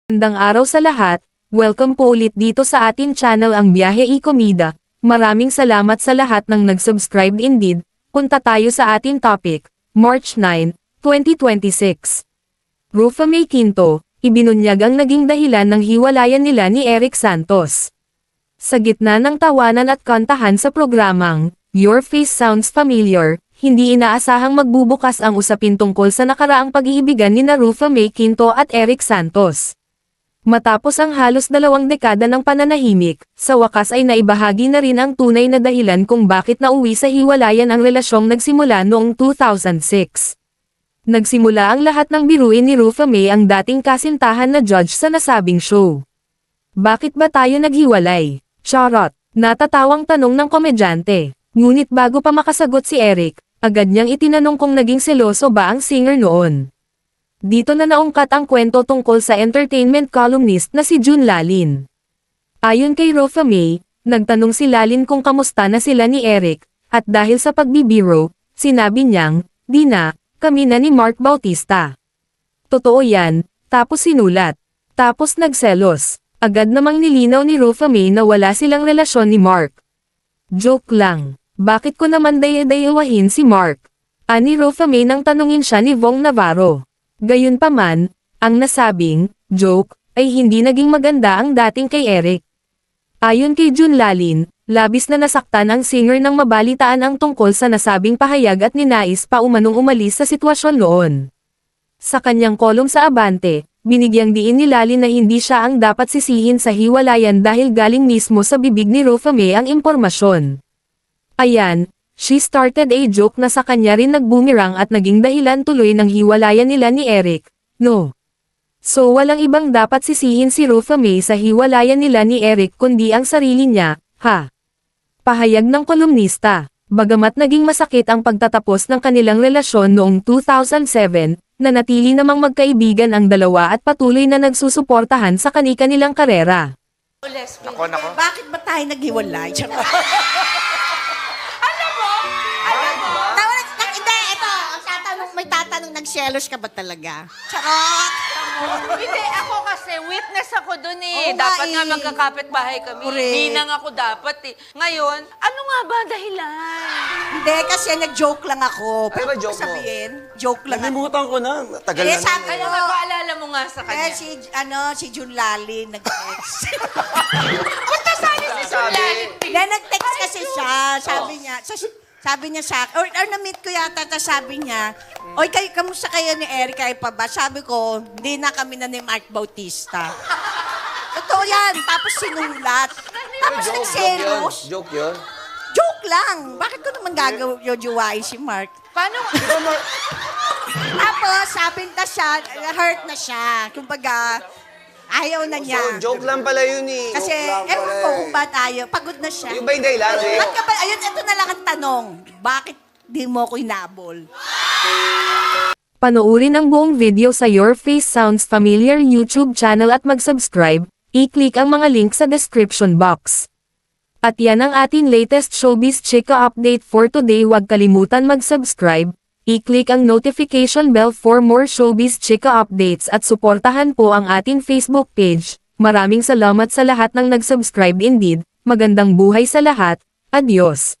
Magandang araw sa lahat, welcome po ulit dito sa atin channel ang Biyahe y Komida. Maraming salamat sa lahat ng nag-subscribe indeed. Punta tayo sa ating topic, March 9, 2026. Rufa May Quinto, ibinunyag ang naging dahilan ng hiwalayan nila ni Eric Santos. Sa gitna ng tawanan at kantahan sa programang, Your Face Sounds Familiar, hindi inaasahang magbubukas ang usapin tungkol sa nakaraang pag-iibigan ni Rufa May Quinto at Eric Santos. Matapos ang halos 2 dekada ng pananahimik, sa wakas ay naibahagi na rin ang tunay na dahilan kung bakit nauwi sa hiwalayan ang relasyong nagsimula noong 2006. Nagsimula ang lahat ng biruin ni Rufa May ang dating kasintahan na judge sa nasabing show. Bakit ba tayo naghiwalay? Charot! Natatawang tanong ng komedyante. Ngunit bago pa makasagot si Eric, agad niyang itinanong kung naging seloso ba ang singer noon. Dito na naungkat ang kwento tungkol sa entertainment columnist na si June Lalin. Ayon kay Rufa May, nagtanong si Lalin kung kamusta na sila ni Eric, at dahil sa pagbibiro, sinabi niyang, "Di na, kami na ni Mark Bautista." Totoo yan, tapos sinulat. Tapos nagselos. Agad namang nilinaw ni Rufa May na wala silang relasyon ni Mark. Joke lang. Bakit ko naman daya-dayawahin si Mark? Ani Rufa May nang tanungin siya ni Vong Navarro. Gayunpaman, ang nasabing joke ay hindi naging maganda ang dating kay Eric. Ayon kay June Lalin, labis na nasaktan ang singer nang mabalitaan ang tungkol sa nasabing pahayag at ninais pa umanong umalis sa sitwasyon noon. Sa kanyang kolum sa Abante, binigyang diin ni Lalin na hindi siya ang dapat sisihin sa hiwalayan dahil galing mismo sa bibig ni Rufa May ang impormasyon. Ayan, she started a joke na sa kanya rin nagbumirang at naging dahilan tuloy ng hiwalayan nila ni Eric, no? So walang ibang dapat sisihin si Rufa May sa hiwalayan nila ni Eric kundi ang sarili niya, ha? Pahayag ng kolumnista. Bagamat naging masakit ang pagtatapos ng kanilang relasyon noong 2007, nanatili namang magkaibigan ang dalawa at patuloy na nagsusuportahan sa kani-kanilang karera. Nako. Bakit ba tayo naghiwalay? May tatanong, nagselos ka ba talaga? Charot! Hindi, ako kasi, witness ako dun Oo eh. nga Dapat nga eh. magkakapit-bahay kami. Correct. Ninang ako dapat eh. Ngayon, ano nga ba dahilan? Hindi, kasi nag-joke lang ako. Ano ba joke mo? Sabihin, joke lang ako. Nalimutan ko na. Tagal Eh, na. sabi Kaya ko, nga, paalala mo nga sa eh, kanya. si June Lalin, nag-text. Punta sana si Sulalit. Hindi, nag-text kasi siya. Sabi niya sa akin, or na-meet ko yata, tapos sabi niya, "Oy, kamusta kayo ni Eric, kayo pa ba?" Sabi ko, "Hindi na kami na ni Mark Bautista." Totoo yan. Tapos sinulat. Tapos nagselos. Joke yun. Joke lang. Bakit ko naman gagawin si Mark? Paano? Tapos, sabi na siya, hurt na siya. Kumbaga, ayaw na niya. So, joke lang pala yun eh. Kasi, Joke lang ewan pala ko eh. kung ba't ayaw. Pagod na siya. Yung ba yung dahilan eh? Ba't ka ba, ayun, ito na lang ang tanong. Bakit di mo ko hinabol? Panoorin ang buong video sa Your Face Sounds Familiar YouTube channel at mag-subscribe, i-click ang mga link sa description box. At yan ang ating latest showbiz chika update for today. Huwag kalimutan mag-subscribe, i-click ang notification bell for more showbiz chika updates at suportahan po ang ating Facebook page. Maraming salamat sa lahat ng nag-subscribe indeed. Magandang buhay sa lahat. Adios.